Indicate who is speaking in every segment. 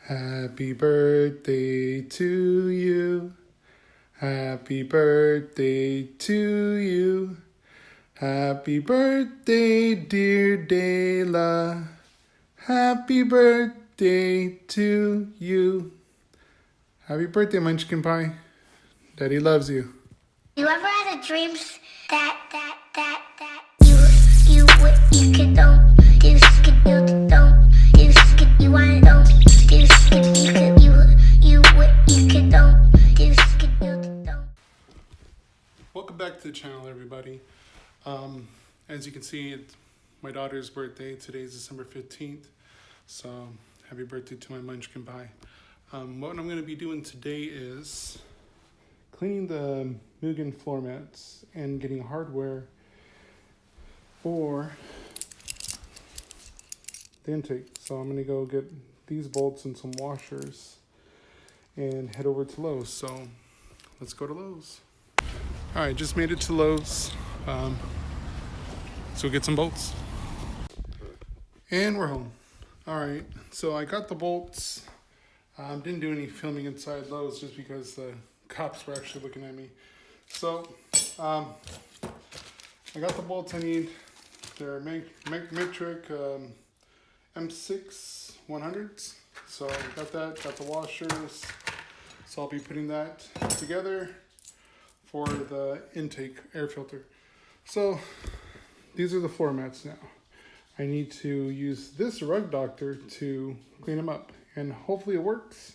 Speaker 1: Happy birthday to you. Happy birthday to you. Happy birthday, dear Dayla. Happy birthday to you. Happy birthday, Munchkin Pie. Daddy loves you.
Speaker 2: You ever had a dream that you could don't you could you don't you could you want don't you could you could don't you could you don't.
Speaker 1: Welcome back to the channel, everybody. As you can see, it's my daughter's birthday. Today is December 15th. So happy birthday to my Munchkin Pie. What I'm going to be doing today is cleaning the Mugen floor mats and getting hardware for the intake. So I'm going to go get these bolts and some washers and head over to Lowe's. So let's go to Lowe's. All right, just made it to Lowe's. So get some bolts. And we're home. All right, so I got the bolts. Didn't do any filming inside Lowe's just because the cops were actually looking at me. So I got the bolts I need. They're metric M6 100s. So got that, got the washers. So I'll be putting that together for the intake air filter. So these are the floor mats now. I need to use this rug doctor to clean them up, and hopefully it works.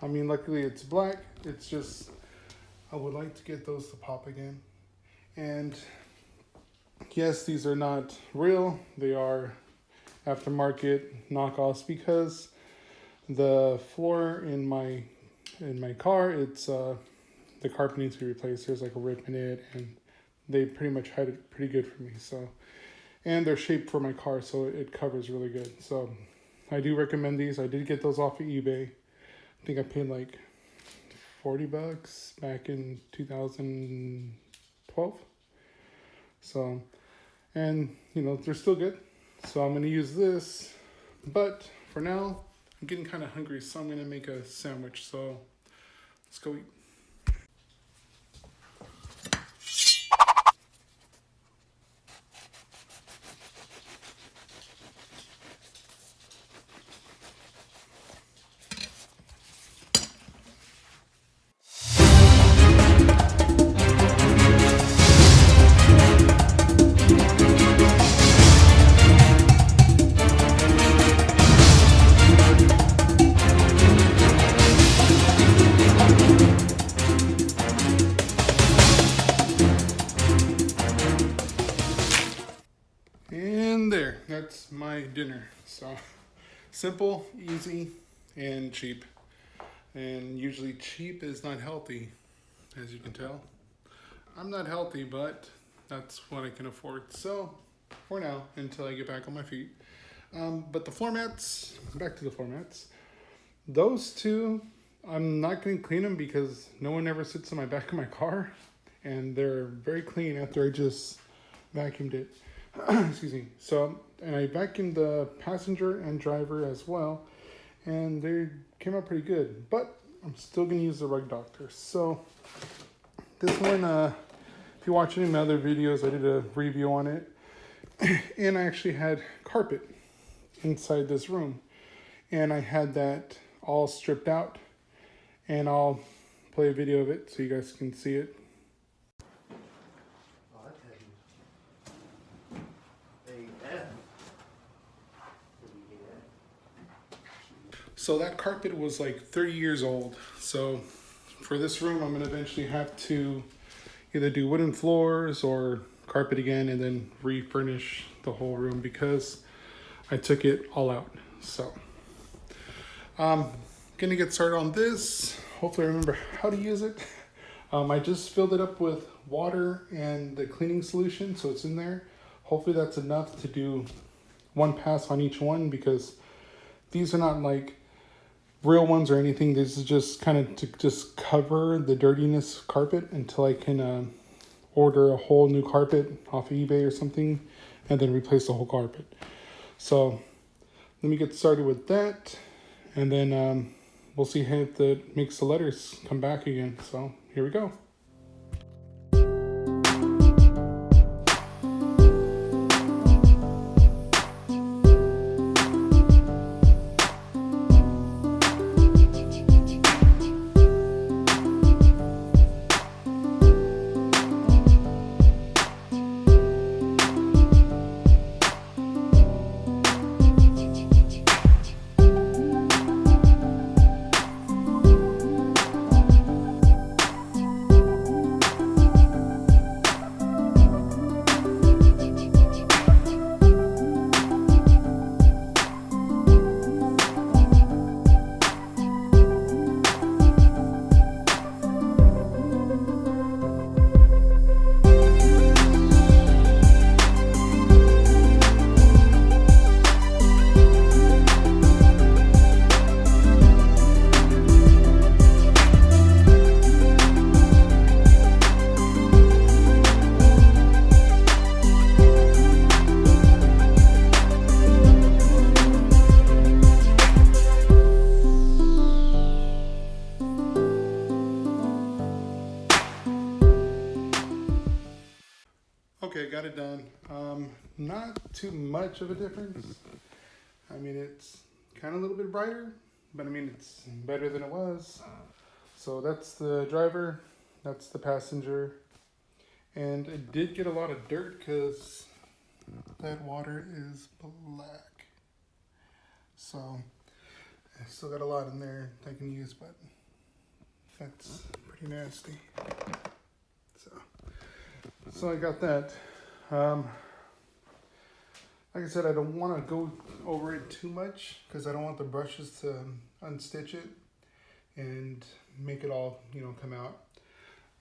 Speaker 1: I mean, luckily it's black. It's just, I would like to get those to pop again. And yes, these are not real. They are aftermarket knockoffs because the floor in my car, it's the carpet needs to be replaced. There's like a rip in it, and they pretty much hide it pretty good for me. So, and they're shaped for my car, so it covers really good. So I do recommend these. I did get those off of eBay. I think I paid like $40 back in 2012. So, and you know, they're still good. So I'm gonna use this, but for now, I'm getting kind of hungry, so I'm gonna make a sandwich. So let's go eat. And there, that's my dinner. So simple, easy, and cheap. And usually cheap is not healthy, as you can tell. I'm not healthy, but that's what I can afford. So for now, until I get back on my feet. But the floor mats, back to the floor mats. Those two, I'm not going to clean them because no one ever sits in my back of my car. And they're very clean after I just vacuumed it. Excuse me. So, and I vacuumed the passenger and driver as well, and they came out pretty good. But I'm still gonna use the rug doctor. So this one, if you watch any of my other videos, I did a review on it, and I actually had carpet inside this room, and I had that all stripped out, and I'll play a video of it so you guys can see it. So that carpet was like 30 years old. So for this room, I'm gonna eventually have to either do wooden floors or carpet again and then refurnish the whole room because I took it all out. So I'm gonna get started on this. Hopefully I remember how to use it. I just filled it up with water and the cleaning solution, so it's in there. Hopefully that's enough to do one pass on each one because these are not like real ones or anything. This is just kind of to just cover the dirtiness carpet until I can order a whole new carpet off of eBay or something and then replace the whole carpet. So let me get started with that And then we'll see if it makes the letters come back again. So here we go. Okay, got it done. Not too much of a difference. I mean, it's kind of a little bit brighter, but I mean, it's better than it was. So that's the driver, that's the passenger. And it did get a lot of dirt because that water is black. So I still got a lot in there I can use, but that's pretty nasty. So I got that. Like I said, I don't want to go over it too much because I don't want the brushes to unstitch it and make it all, come out.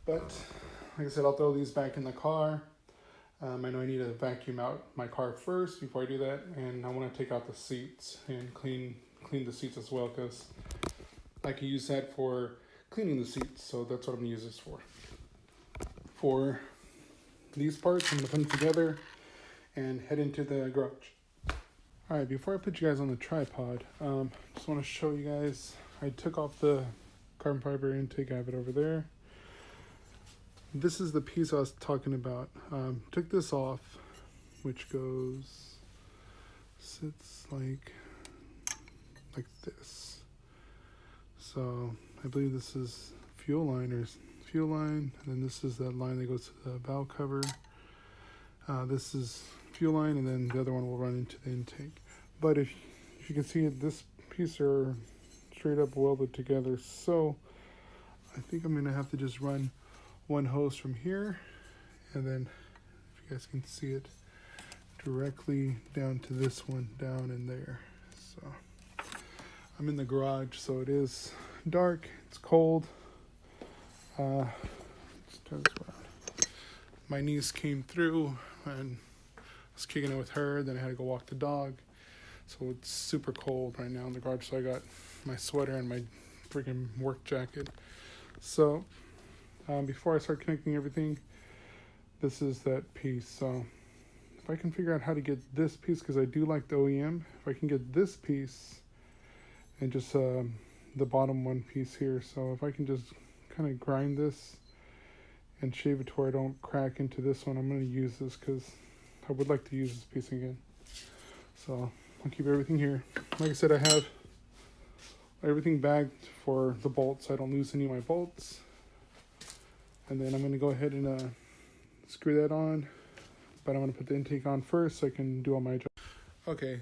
Speaker 1: But like I said, I'll throw these back in the car. I know I need to vacuum out my car first before I do that, and I want to take out the seats and clean the seats as well because I can use that for cleaning the seats. So that's what I'm gonna use this for. For these parts, I'm gonna put them together and head into the garage. All right, before I put you guys on the tripod, just want to show you guys, I took off the carbon fiber intake. I have it over there. This is the piece I was talking about. Took this off, which sits like this. So I believe this is fuel line, and then this is that line that goes to the valve cover. This is fuel line, and then the other one will run into the intake. But if you can see it, this piece are straight up welded together. So I think I'm gonna have to just run one hose from here, and then if you guys can see it, directly down to this one down in there. So I'm in the garage, so it is dark, it's cold. Let's turn this around. My niece came through and I was kicking it with her, then I had to go walk the dog. So it's super cold right now in the garage, so I got my sweater and my freaking work jacket. So before I start connecting everything, this is that piece. So if I can figure out how to get this piece, because I do like the OEM, if I can get this piece and just the bottom one piece here. So if I can just kind of grind this and shave it to where I don't crack into this one, I'm going to use this because I would like to use this piece again. So I'll keep everything here. Like I said, I have everything bagged for the bolts so I don't lose any of my bolts. And then I'm going to go ahead and screw that on, but I'm going to put the intake on first so I can do all my job. Okay,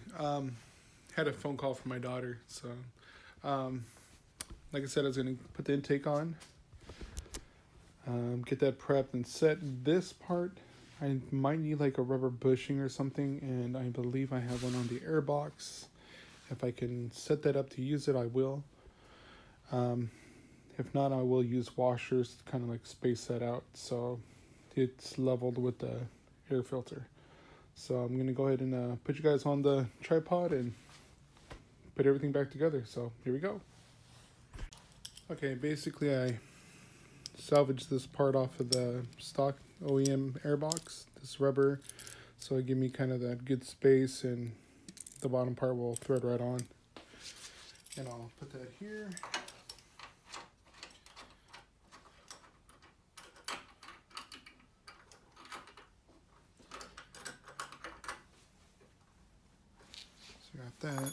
Speaker 1: had a phone call from my daughter, so like I said, I was going to put the intake on, get that prepped and set. This part, I might need like a rubber bushing or something, and I believe I have one on the air box. If I can set that up to use it, I will. If not, I will use washers to kind of like space that out so it's leveled with the air filter. So I'm going to go ahead and put you guys on the tripod and put everything back together. So here we go. Okay, basically I salvaged this part off of the stock OEM airbox, this rubber, so it give me kind of that good space, and the bottom part will thread right on. And I'll put that here. So got that.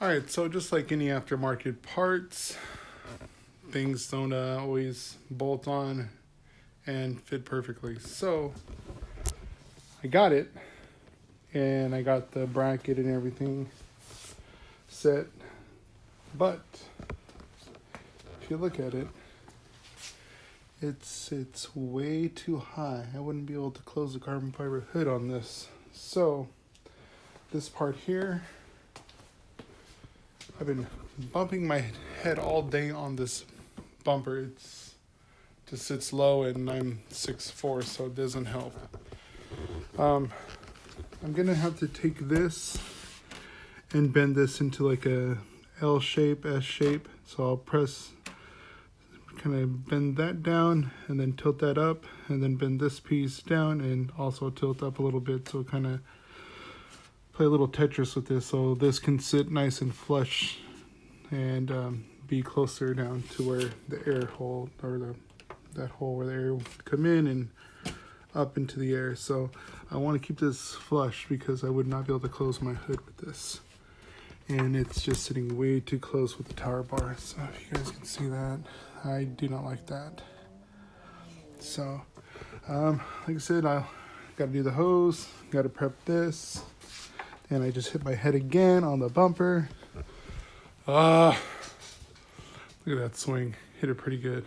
Speaker 1: Alright, so just like any aftermarket parts, things don't always bolt on and fit perfectly. So I got it, and I got the bracket and everything set, but if you look at it, it's way too high. I wouldn't be able to close the carbon fiber hood on this. So this part here, I've been bumping my head all day on this bumper. It's just sits low, and I'm 6'4", so it doesn't help. I'm gonna have to take this and bend this into like a L shape, S shape. So I'll press, kind of bend that down, and then tilt that up, and then bend this piece down, and also tilt up a little bit. So kind of play a little Tetris with this, so this can sit nice and flush and be closer down to where the air hole, or that hole where the air will come in and up into the air. So I want to keep this flush because I would not be able to close my hood with this, and it's just sitting way too close with the tower bar. So if you guys can see that, I do not like that. So like I said, I got to do the hose, got to prep this. And I just hit my head again on the bumper. Look at that swing. Hit it pretty good.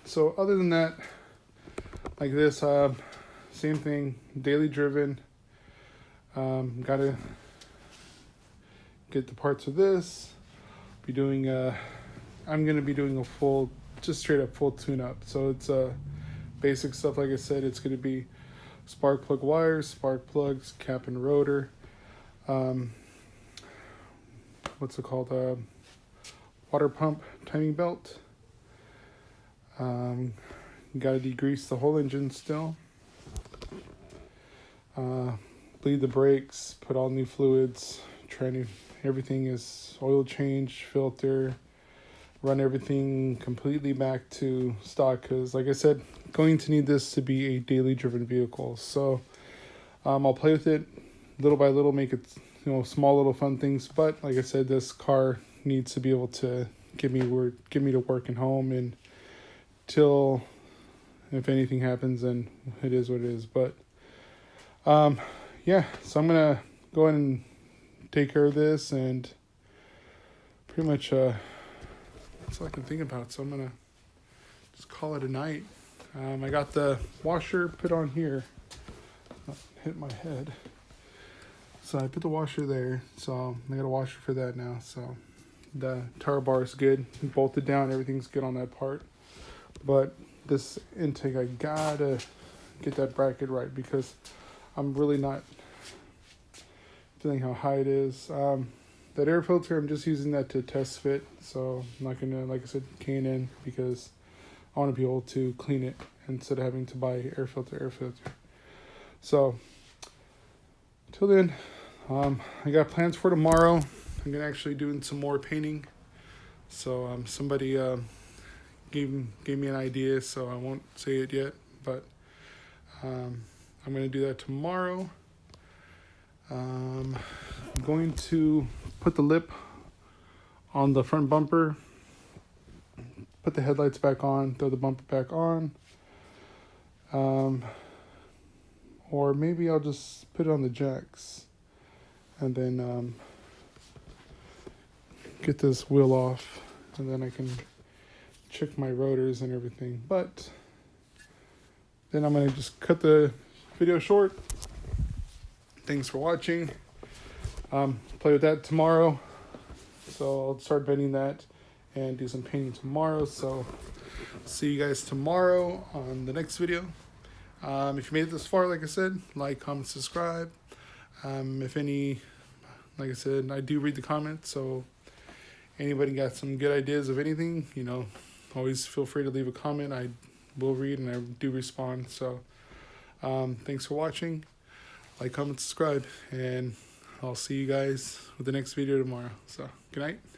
Speaker 1: So other than that, like this, same thing, daily driven. Gotta get the parts of this. Be doing, I'm gonna be doing a full, just straight up full tune up. So it's basic stuff. Like I said, it's gonna be spark plug wires, spark plugs, cap and rotor. What's it called? Water pump timing belt. Got to degrease the whole engine still. Bleed the brakes, put all new fluids. Everything is oil change, filter. Run everything completely back to stock, because like I said, going to need this to be a daily driven vehicle. So I'll play with it little by little, make it, small little fun things. But like I said, this car needs to be able to get me to work and home, and till if anything happens, then it is what it is. But yeah, so I'm gonna go ahead and take care of this, and pretty much that's all I can think about. So I'm gonna just call it a night. I got the washer put on here. Hit my head. So I put the washer there. So I got a washer for that now. So the tower bar is good. Bolted down. Everything's good on that part. But this intake, I gotta get that bracket right, because I'm really not feeling how high it is. That air filter, I'm just using that to test fit, so I'm not gonna, like I said, cane in, because I want to be able to clean it instead of having to buy air filter. So till then, I got plans for tomorrow. I'm gonna actually doing some more painting. So somebody gave me an idea, so I won't say it yet, but I'm gonna do that tomorrow. I'm going to put the lip on the front bumper, put the headlights back on, throw the bumper back on. Or maybe I'll just put it on the jacks and then get this wheel off, and then I can check my rotors and everything. But then I'm going to just cut the video short. Thanks for watching. Play with that tomorrow. So I'll start bending that and do some painting tomorrow. So see you guys tomorrow on the next video. If you made it this far, like I said, like, comment, subscribe. If any, like I said, I do read the comments, so anybody got some good ideas of anything, always feel free to leave a comment. I will read and I do respond. So thanks for watching. Like, comment, subscribe, and I'll see you guys with the next video tomorrow. So good night.